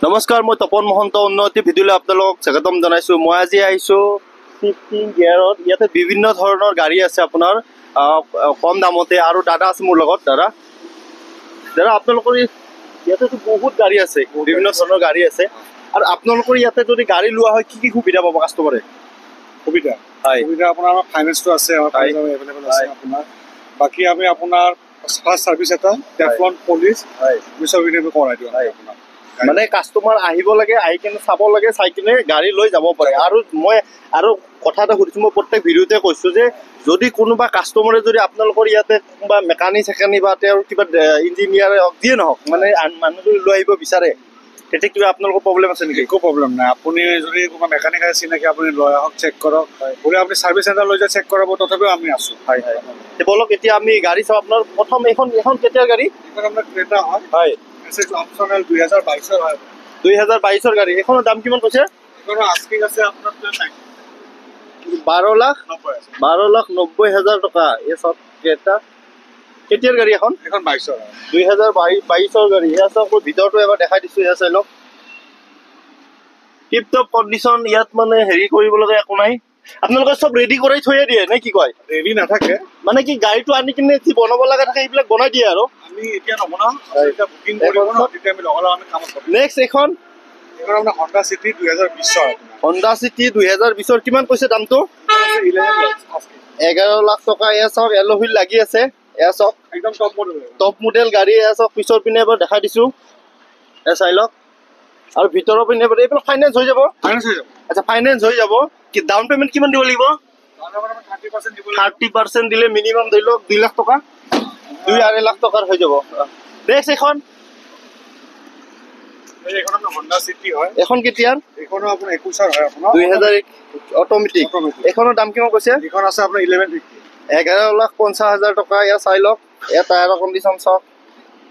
নমস্কাৰ, মই তপন মহন্ত উন্নতি ভিডিঅ'লৈ আপোনালোকক স্বাগতম জনাইছোঁ। মই আজি আহিছোঁ শিফটিং গিয়াৰত। ইয়াতে বিভিন্ন ধৰণৰ গাড়ী আছে আপোনাৰ কম দামতে, আৰু দাদা আছে মোৰ লগত। দাদা আপোনালোকৰ ইয়াতেতো বহুত গাড়ী আছে, বিভিন্ন ধৰণৰ গাড়ী আছে। আৰু আপোনালোকৰ ইয়াতে যদি গাড়ী লোৱা হয় কি কি সুবিধা পাব কাষ্টমাৰে? সুবিধা আপোনাৰ ফাইনেন্সটো আছে, এভেইলেবল আছে আপোনাৰ। বাকী আমি আপোনাৰ ফাৰ্ষ্ট চাৰ্ভিচ এটা টেফলন পলিচ কৰাই দিওঁ আপোনাৰ। মানে কাষ্টমাৰ আহিব লাগে, আহি কিনে চাব লাগে, চাই কিনে গাড়ী লৈ যাব পাৰে। আৰু মই কথা এটা সুধিছোঁ, মই প্ৰত্যেক ভিডিঅ'তে কৈছোঁ যে যদি কোনোবা কাষ্টমাৰে যদি আপোনালোকৰ ইয়াতে কোনোবা মেকানিক চেকানিক বা তেওঁৰ কিবা ইঞ্জিনিয়াৰ হওক যিয়ে নহওক, মানে মানুহ যদি লৈ আহিব বিচাৰে, তেতিয়া কিবা আপোনালোকৰ প্ৰব্লেম আছে নেকি? একো প্ৰব্লেম নাই। আপুনি যদি কোনোবা মেকানিক আছে চিনাকি, আপুনি লৈ আহক, চেক কৰক। বোলে আপুনি চাৰ্ভিচ চেণ্টাৰ লৈ যায় চেক কৰাব, তথাপিও আমি আছোঁ। হয় হয়, বলক এতিয়া আমি গাড়ী চাওঁ। আপোনাৰ প্ৰথম এখন কেতিয়াৰ গাড়ী? এইখন আপোনাৰ ক্ৰেটা হয়। হয়, অপচনেল 2022 হয়। 2022 গাড়ী। এইখনৰ দাম কিমান কৈছে? এইখনৰ আস্কিং আছে আপোনাৰ 12,90,000 টকা। এই চব ক্ৰেটা কেতিয়াৰ গাড়ী এখন? এখন 22 হয়। 2022 গাড়ী। এয়া চাওক, ভিতৰটো এবাৰ দেখাই দিছোঁ। এয়া চাই লওক, টিপ টপ কণ্ডিশ্যন। ইয়াত মানে হেৰি কৰিব লগা একো নাই। আপোনালোকে চব ৰেডি কৰাই থৈয়ে দিয়ে নে কি কয়? ৰেডি নাথাকে, মানে কি গাড়ীটো আনি কিনে যি বনাব লগা থাকে সেইবিলাক বনাই দিয়ে আৰু আমি এতিয়া নবনাওঁ। এতিয়া বুকিং কৰিব ন, তেতিয়া আমি লগালগ আমি কামত কৰিম। নেক্সট এইখন আপোনাৰ হণ্ডা চিটি 2020 হণ্ডা চিটি 2020 কিমান কৈছে দামটো? 11 লাখ টকা। এয়া চাওক, এল হুইল লাগি আছে। এয়া চাওক, একদম টপ মডেল গাড়ী। এয়া চাওক, পিছৰ পিনে এবাৰ দেখাই দিছোঁ। এয়া চাই লওক। আৰু ভিতৰৰ পিনে এইবিলাক ফাইনেন্স হৈ যাব? আচ্ছা, ফাইনেন্স হৈ যাব। কি ডাউন পেমেণ্ট কিমান দিব লাগিব? 30% দিলে মিনিমাম ধৰি লওক 2 লাখ টকা, 2-2.5 লাখ টকাৰ হৈ যাব। নেক্সট এইখন হণ্ডা চিটি হয়। এখন কেতিয়াৰ? এইখনো আপোনাৰ 21 হয়, আপোনাৰ 2001 অট'মেটিক। এইখনৰ দাম কিমান কৈছে? এইখন আছে আপোনাৰ 1150, 11,50,000 টকা। এয়া চাই লওক, এয়া টায়াৰৰ কণ্ডিশ্যন চাওক।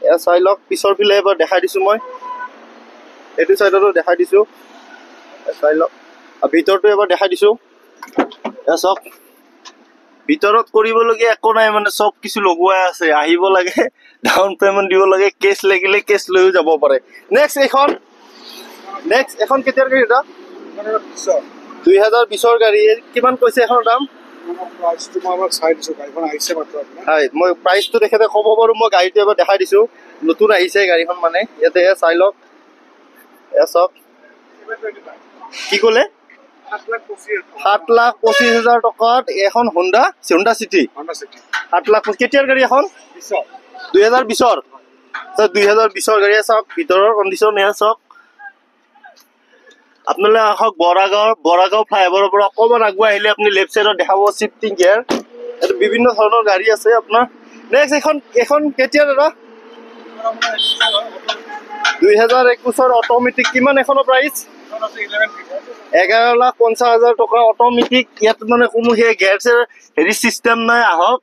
এয়া চাই লওক, পিছৰ ফালে এবাৰ দেখাই দিছোঁ মই, এইটো চাইডতো দেখাই দিছোঁ। চাই লওক, আৰু ভিতৰটো এবাৰ দেখাই দিছোঁ। এয়া চাওক, ভিতৰত কৰিবলগীয়া একো নাই, মানে চব কিছু লগোৱাই আছে। আহিব লাগে, ডাউন পেমেণ্ট দিব লাগে, কেছ লাগিলে কেছ লৈও যাব পাৰে। নেক্সট এইখন কেতিয়াৰ গাড়ী? এটা 2020 গাড়ী। কিমান কৈছে এখনৰ দাম? হয়, মই প্ৰাইচটো তেখেতে ক'ব পাৰোঁ। মই গাড়ীটো এবাৰ দেখাই দিছোঁ, নতুন আহিছে গাড়ীখন। মানে ইয়াতে চাই লওক, এয়া চাওক। কি ক'লে? 7,25,000 টকাত এখন হণ্ডা চিটি। 7,20,000 কেতিয়াৰ গাড়ী এখন? 2020 2020 গাড়ী। চাওক ভিতৰৰ কণ্ডিশ্যন। এয়া চাওক, আপোনালোকে আহক বৰাগাঁও ফ্লাইঅভাৰৰ পৰা অকণমান আগুৱাই আহিলে আপুনি লেফ্ট চাইডত দেখাব শিফটিং গিয়াৰ। এইটো বিভিন্ন ধৰণৰ গাড়ী আছে আপোনাৰ। নেক্সট এখন কেতিয়াৰ দাদা? 2021 অট'মেটিক। কিমান এখনৰ প্ৰাইচ? 11,50,000 টকা অট'মেটিক। ইয়াত মানে কোনো সেই গিয়াৰ হেৰি চিষ্টেম নাই। আহক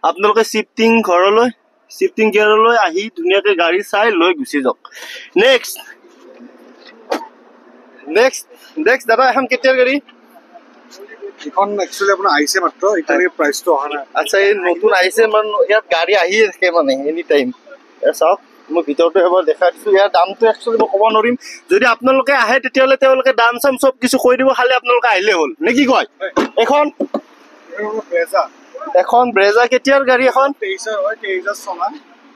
আপোনালোকে শিফটিং গিয়াৰলৈ আহি ধুনীয়াকৈ গাড়ী চাই লৈ গুচি যাওক। নেক্সট দাদা, এখন কেতিয়াৰ গাড়ী? এইখন একচুৱেলি আপোনাৰ আহিছে মাত্ৰ, এতিয়ালৈকে প্ৰাইচটো অহা নাই। আচ্ছা, এই নতুন আহিছে মানে, ইয়াত গাড়ী আহিয়ে থাকে মানে এনি টাইম। চাওক, মই ভিতৰটো এবাৰ দেখাই দিছোঁ। ইয়াৰ দামটো একচুৱেলি মই ক'ব নোৱাৰিম। যদি আপোনালোকে আহে তেতিয়াহ'লে তেওঁলোকে দাম চাম চব কিছু কৈ দিব, খালি আপোনালোকে আহিলে হ'ল নে কি কয়? এখন ব্ৰেজা কেতিয়াৰ গাড়ী? এখন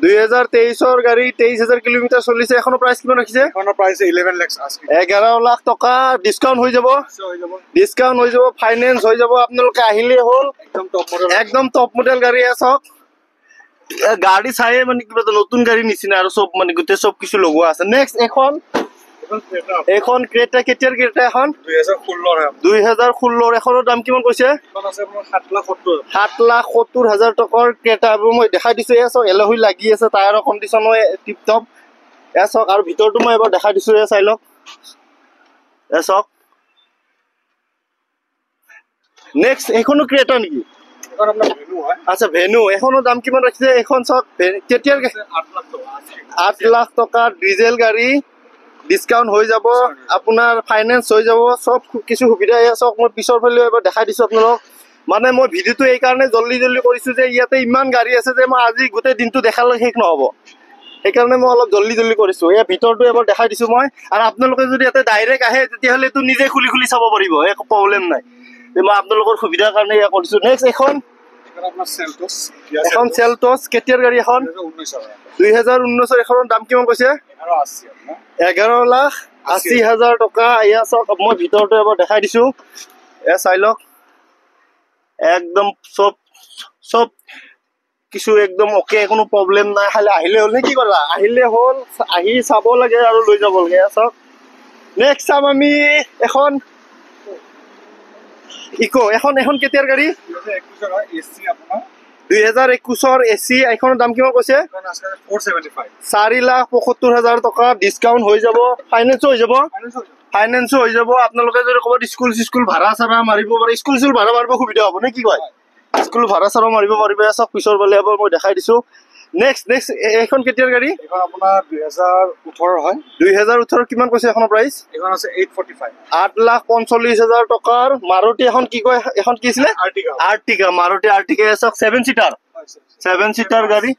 2023 গাড়ী, 23,000 কিলোমিটাৰ চলিছে। এখনৰ প্ৰাইচ কিমান ৰাখিছে? 11 লাখ টকা। ডিছকাউণ্ট হৈ যাব, ফাইনেন্স হৈ যাব। আপোনালোকে আহিলেই হ'ল। একদম টপ মডেল গাড়ী। চাওক, গাড়ী চায়ে মানে কিবা এটা নতুন গাড়ীৰ নিচিনা, আৰু চব মানে গোটেই চব কিছু লগোৱা আছে। নেক্সট এইখন ক্ৰেটা কেতিয়াৰ ক্ৰেটা? এখন 2016। এখনৰ দাম কিমান কৈছে? 7,70,000 টকাৰ ক্ৰেটা। মই দেখাই দিছোঁ। এয়া চাওক, এল হুইল লাগি আছে, টায়াৰৰ কণ্ডিশ্যনো টিপ টপ। এয়া চাওক, আৰু ভিতৰটো মই এবাৰ দেখাই দিছোঁ। এয়া চাই লওক, এয়া চাওক। নেক্সট এইখনো ক্ৰেটা নেকি? আচ্ছা, ভেনু। এখনৰ দাম কিমান ৰাখিছে? এখন চাওক, কেতিয়াৰ? 8 লাখ টকা ডিজেল গাড়ী। ডিছকাউণ্ট হৈ যাব, আপোনাৰ ফাইনেন্স হৈ যাব, চব কিছু সুবিধা। এয়া চাওক, মই পিছৰ ফালেও এবাৰ দেখাই দিছোঁ আপোনালোকক। মানে মই ভিডিঅ'টো এইকাৰণে জল্দি কৰিছোঁ যে ইয়াতে ইমান গাড়ী আছে যে মই আজি গোটেই দিনটো দেখালে শেষ নহ'ব। সেইকাৰণে মই অলপ জল্দি জল্দি কৰিছো এই ভিতৰটো এবাৰ দেখাই দিছো মই আৰু আপোনালোকে যদি ইয়াতে ডাইৰেক্ট আহে তেতিয়াহ'লে এইটো নিজে খুলি খুলি চাব পাৰিব একো প্ৰব্লেম নাই মই আপোনালোকৰ সুবিধাৰ কাৰণে এয়া কৰিছো নেক্সট এখন চেলটছ কেতিয়াৰ গাড়ী এখন 2019 এখনৰ দাম কিমান কৈছে 11,80,000 টকা এয়া চাওক মই ভিতৰটো এবাৰ দেখাই দিছো এয়া চাই লওক একদম চব কিছু একদম ওকে কোনো প্ৰব্লেম নাই খালি আহিলে হ'ল নে কি কৰা আহিলে হ'ল আহি চাব লাগে আৰু লৈ যাব লাগে চাওক নেক্সট চাম আমি এখন ইকো এখন কেতিয়াৰ গাড়ী 2021 এচি এইখনৰ দাম কিমান কৈছে 4,75,000 টকা ডিছকাউণ্ট হৈ যাব ফাইনেন্সো হৈ যাব আপোনালোকে যদি ক'ৰবাত স্কুল ভাড়া চাড়া মাৰিব পাৰে স্কুল ভাড়া মাৰিব সুবিধা হ'ব নে কি কয় স্কুল ভাড়া চাড়া মাৰিব পাৰিব চাওক পিছৰ ফালে এবাৰ মই দেখাই দিছো নেক্সট এইখন কেতিয়াৰ গাড়ী এখন আপোনাৰ 2018 হয় 2018 কিমান কৈছে এখনৰ প্ৰাইচ এখন আছে 8,45,000 টকাৰ মাৰুতি এখন কি কয় এখন কি আছিলে আৰ্টিকা মাৰুতি আৰ্টিকা চাওক 7 সিটাৰ গাড়ী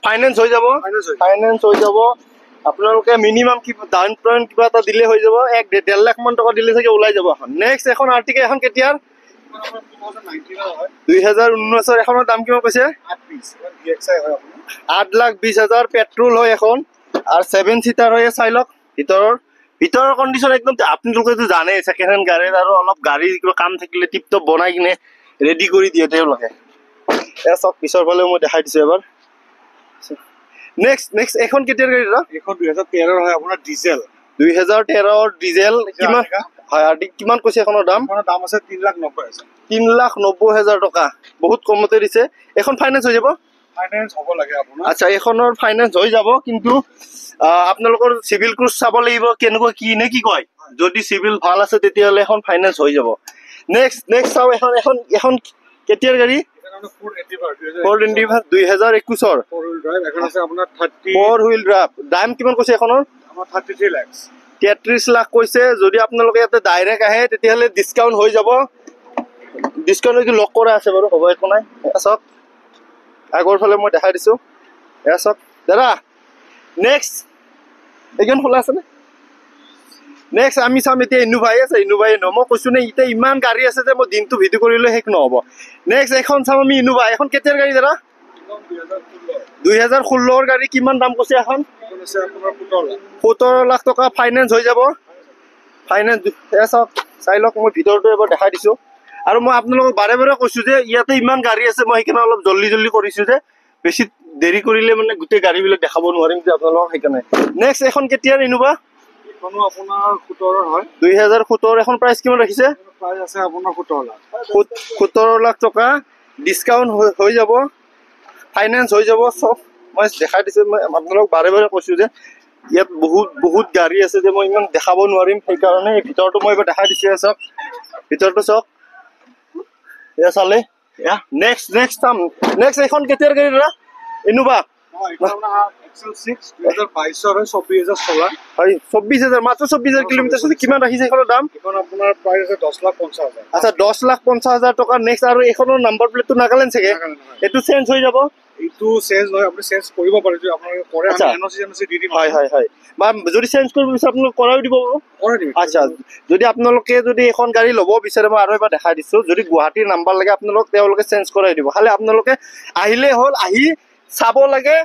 ফাইনেন্স হৈ যাব আপোনালোকে মিনিমাম ডাউন পেমেণ্ট কিবা এটা দিলে হৈ যাব 1.5 লাখ মান টকা দিলে চাগে ওলাই যাব এখন নেক্সট এখন আৰ্টিকা এখন কেতিয়াৰ 2019 এখনৰ দাম কিমান কৈছে 8,20,000 পেট্ৰল হয় এখন আৰু 7 সিটাৰ হয় চাই লওক ভিতৰৰ কণ্ডিশ্যন একদম আপোনালোকেতো জানে ছেকেণ্ড হেণ্ড গাড়ীৰ আৰু অলপ গাড়ী কিবা কাম থাকিলে টিপটপ বনাই কিনে ৰেডি কৰি দিয়ে তেওঁলোকে এয়া চাওক পিছৰ ফালে মই দেখাই দিছো এবাৰ নেক্সট এখন কেতিয়াৰ গাড়ী এখন 2013 হয় আপোনাৰ ডিজেল 2013 ডিজেল কিমান হয় কিমান কৈছে এখনৰ দাম আছে 3,90,000 3,90,000 টকা বহুত কমতে দিছে এখন ফাইনেন্স হৈ যাব ফাইনেন্স হ'ব লাগে আপোনাৰ আচ্ছা এখনৰ ফাইনেন্স হৈ যাব কিন্তু আপোনালোকৰ সিভিল ক্ৰুজ চাব লাগিব কেনেকুৱা কি নে কি কয় যদি সিভিল ভাল আছে তেতিয়াহ'লে এখন ফাইনেন্স হৈ যাব নেক্সট চাও এখন কেতিয়াৰ গাড়ী 425 2021 4 হুইল ড্ৰাইভ দাম কিমান কৈছে এখনৰ 33 লাখ কৈছে যদি আপোনালোকে ইয়াতে ডাইৰেক্ট আহে তেতিয়াহ'লে ডিছকাউণ্ট হৈ যাব ডিছকাউণ্ট যদি লক কৰা আছে বাৰু হ'ব একো নাই চাওক আগৰ ফালে মই দেখাই দিছো এয়া চাওক দাদা নেক্সট এইখন খোলা আছেনে নেক্সট আমি চাম এতিয়া ইনোভাই মই কৈছো নে এতিয়া ইমান গাড়ী আছে যে মই দিনটো ভিডিঅ' কৰিলে শেষ নহ'ব নেক্সট এখন চাম আমি ইনোভা এখন কেতিয়াৰ গাড়ী দাদা 2016 গাড়ী কিমান দাম কৈছে এখন 17 লাখ টকা ফাইনেন্স হৈ যাব ফাইনেন্স চাওক চাই লওক মই ভিতৰটো এবাৰ দেখাই দিছো আৰু মই আপোনালোকক বাৰে কৈছো যে ইয়াতে ইমান গাড়ী আছে মই সেইকাৰণে অলপ জল্দি কৰিছো যে বেছি দেৰি কৰিলে মানে গোটেই গাড়ীবিলাক দেখাব নোৱাৰিম যে আপোনালোকক সেইকাৰণে নেক্সট এখন কেতিয়াৰ ইনোভা আপোনাৰ 17 হয় 2017 এখন প্ৰাইচ কিমান ৰাখিছে প্ৰাইচ আছে আপোনাৰ 17 লাখ টকা ডিছকাউণ্ট হৈ যাব ফাইনেন্স হৈ যাব চব মই দেখাই দিছো মই আপোনালোকক বাৰে কৈছো যে ইয়াত বহুত গাড়ী আছে যে মই ইমান দেখাব নোৱাৰিম সেইকাৰণে এই ভিতৰটো মই এবাৰ দেখাই দিছো চাওক ভিতৰটো চাওক এয়া চালে এয়া নেক্সট চাম নেক্সট এখন কেতিয়াৰ গাড়ী দাদা ইনোভা মাত্ৰ 24,000 কিলোমিটাৰ কিমান ৰাখিছে এইখনৰ দাম আপোনাৰ প্ৰাইচ আছে 10,50,000 আচ্ছা 10,50,000 টকা নেক্সট আৰু এইখনৰ নাম্বাৰ প্লেটটো নাগালেণ্ড চাগে এইটো চেঞ্জ হৈ যাব এইটো চেঞ্জ নহয় আপুনি চেঞ্জ কৰিব পাৰে যদি আপোনালোকে কৰে আমি এনঅচি দি দিম হয় বা যদি চেঞ্জ কৰিব বিচাৰে আপোনালোকে কৰাই দিব আচ্ছা যদি আপোনালোকে যদি এখন গাড়ী ল'ব বিচাৰে মই আৰু এবাৰ দেখাই দিছো যদি গুৱাহাটীৰ নাম্বাৰ লাগে তেওঁলোকে চেঞ্জ কৰাই দিব খালি আপোনালোকে আহিলে হ'ল আহি চাব লাগে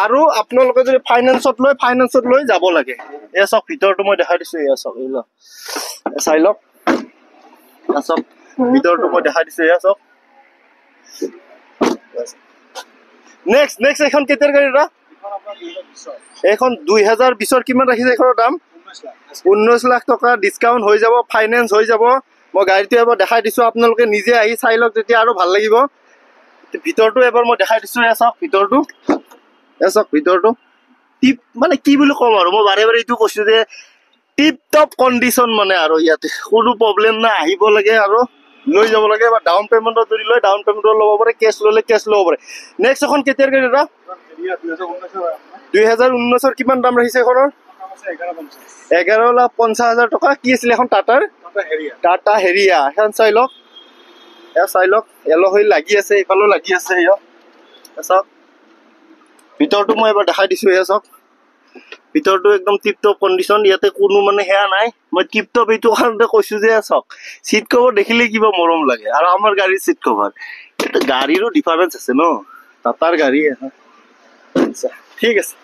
আৰু আপোনালোকে যদি ফাইনেন্সত লৈ যাব লাগে এয়া চাওক ভিতৰটো মই দেখাই দিছো এয়া চাওক চাই লওক চাওক ভিতৰটো মই দেখাই দিছো এয়া চাওক নেক্সট এখন কেতিয়াৰ গাড়ী দাদা এইখন 2020 কিমান ৰাখিছে এইখনৰ দাম 19 লাখ টকা ডিছকাউণ্ট হৈ যাব ফাইনেন্স হৈ যাব মই গাড়ীটো এবাৰ দেখাই দিছো আপোনালোকে নিজে আহি চাই লওক তেতিয়া আৰু ভাল লাগিব ভিতৰটো এবাৰ মই দেখাই দিছো এয়া চাওক ভিতৰটো টিপ মানে কি বুলি ক'ম আৰু মই বাৰে এইটো কৈছো যে টিপ টপ কণ্ডিশ্যন মানে আৰু ইয়াতে কোনো প্ৰব্লেম নাই আহিব লাগে আৰু লৈ যাব লাগে বা ডাউন পেমেণ্টত যদি লয় ডাউন পেমেণ্টত ল'ব পাৰে কেছ ল'লে কেছ ল'ব পাৰে নেক্সট এখন কেতিয়াৰ গাড়ী দাদা 2019 কিমান দাম ৰাখিছে এখনৰ 11,50,000 টকা কি আছিলে এখন টাটা হেৰিয়া এখন চাই লওক এয়া চাই লওক এলো হৈ লাগি আছে এইফালেও লাগি আছে চাওক ভিতৰটো মই এবাৰ দেখাই দিছোঁ। এয়া চাওক, ভিতৰটো একদম টিপটপ কণ্ডিশ্যন, ইয়াতে কোনো মানে সেয়া নাই। মই টিপটপ এইটো কাৰণতে কৈছোঁ যে চাওক, চিট কভাৰ দেখিলে কিবা মৰম লাগে। আৰু আমাৰ গাড়ীৰ চিট কভাৰ, গাড়ীৰো ডিফাৰেঞ্চ আছে ন, টাটাৰ গাড়ী। আচ্ছা ঠিক আছে।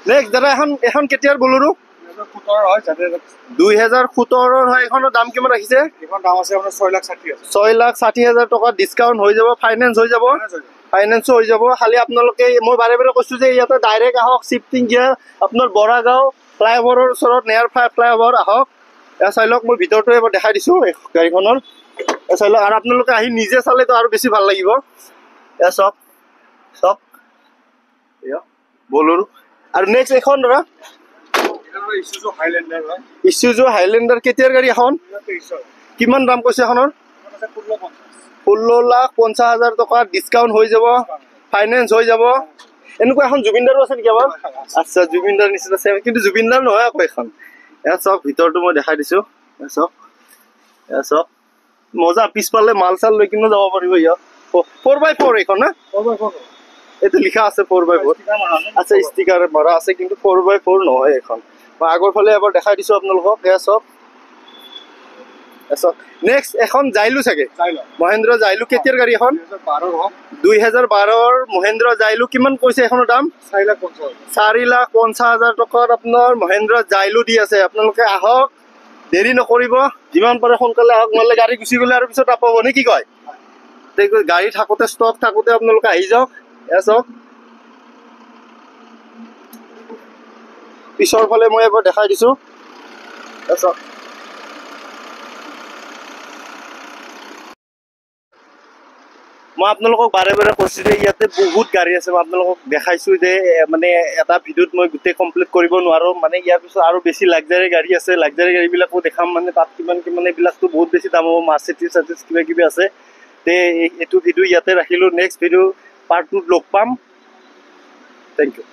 নেক্সট দাদা, এখন কেতিয়াৰ বলেৰো? 2017 হয়। এইখনৰ দাম কিমান ৰাখিছে? এইখন দাম আছে আপোনাৰ 6,60,000। 6,60,000 টকা ডিছকাউণ্ট হৈ যাব, ফাইনেন্স হৈ যাব, ফাইনেন্সো হৈ যাব। খালি আপোনালোকে, মই বাৰে বাৰে কৈছোঁ যে ইয়াতে ডাইৰেক্ট আহক, শ্বিফটিং গিয়াৰ আপোনাৰ বৰাগাঁও ফ্লাইঅভাৰৰ ওচৰত, নেয়াৰ ফ্লাইঅভাৰ আহক। এয়া চাই লওক, মই ভিতৰটো এবাৰ দেখাই দিছোঁ গাড়ীখনৰ। এয়া চাই লওক, আৰু আপোনালোকে আহি নিজে চালেতো আৰু বেছি ভাল লাগিব। এয়া চাওক, চাওক এয়া বলেৰো। আৰু নেক্সট এখন দাদা, ইছুজু হাইলেণ্ডাৰ। কেতিয়াৰ গাড়ী এখন? কিমান দাম কৈছে এখনৰ? 16,50,000 টকা ডিছকাউণ্ট হৈ যাব, ফাইনেন্স হৈ যাব। এনেকুৱা এখন জুবিনদাৰো আছে নেকি আমাৰ? আচ্ছা, জুবিনদাৰ নিচিনা আছে, কিন্তু জুবিনদাৰ নহয় আকৌ এখন। এয়া চাওক, ভিতৰটো মই দেখাই দিছোঁ। এয়া চাওক, এয়া চাওক, মজা। পিছফালে মাল চাল লৈ কিনে যাব পাৰিব। ইয়াত 4x4 এইখন না? এইটো লিখা আছে 4x4। আচ্ছা, ষ্টিকাৰ মাৰা আছে, কিন্তু 4x4 নহয় এইখন। মই আগৰ ফালে এবাৰ দেখাই দিছোঁ আপোনালোকক। এয়া চাওক, নেক্সট এখন জাইলো চাগে, মহেন্দ্ৰ জাইলো। কেতিয়াৰ গাড়ী এখন? 2012 মহেন্দ্ৰ জাইলো। কিমান কৈছে এখনৰ দাম? 4,50,000 টকাত আপোনাৰ মহেন্দ্ৰ জাইলো দি আছে। আপোনালোকে আহক, দেৰি নকৰিব, যিমান পাৰে সোনকালে আহক, নহ'লে গাড়ী গুচি গ'লে আৰু পিছত নাপাব নে কি কয়? গাড়ী থাকোঁতে, ষ্টক থাকোঁতে আপোনালোকে আহি যাওক। এয়া চাওক, পিছৰ ফালে মই এবাৰ দেখাই দিছোঁ। এয়া চাওক, মই আপোনালোকক বাৰে বাৰে কৈছোঁ যে ইয়াতে বহুত গাড়ী আছে। মই আপোনালোকক দেখাইছোঁ যে মানে এটা ভিডিঅ'ত মই গোটেই কমপ্লিট কৰিব নোৱাৰোঁ। মানে ইয়াৰ পিছত আৰু বেছি লাক্সাৰী গাড়ী আছে, লাক্সাৰী গাড়ীবিলাকো দেখাম। মানে তাত কিমান কিমান এইবিলাকতো বহুত বেছি দাম হ'ব, মাৰ্চিডিজ চাৰ্চিডিজ কিবা কিবি আছে। তে এইটো ভিডিঅ' ইয়াতে ৰাখিলোঁ। নেক্সট ভিডিঅ' পাৰ্ট 2 লগ পাম। Thank U.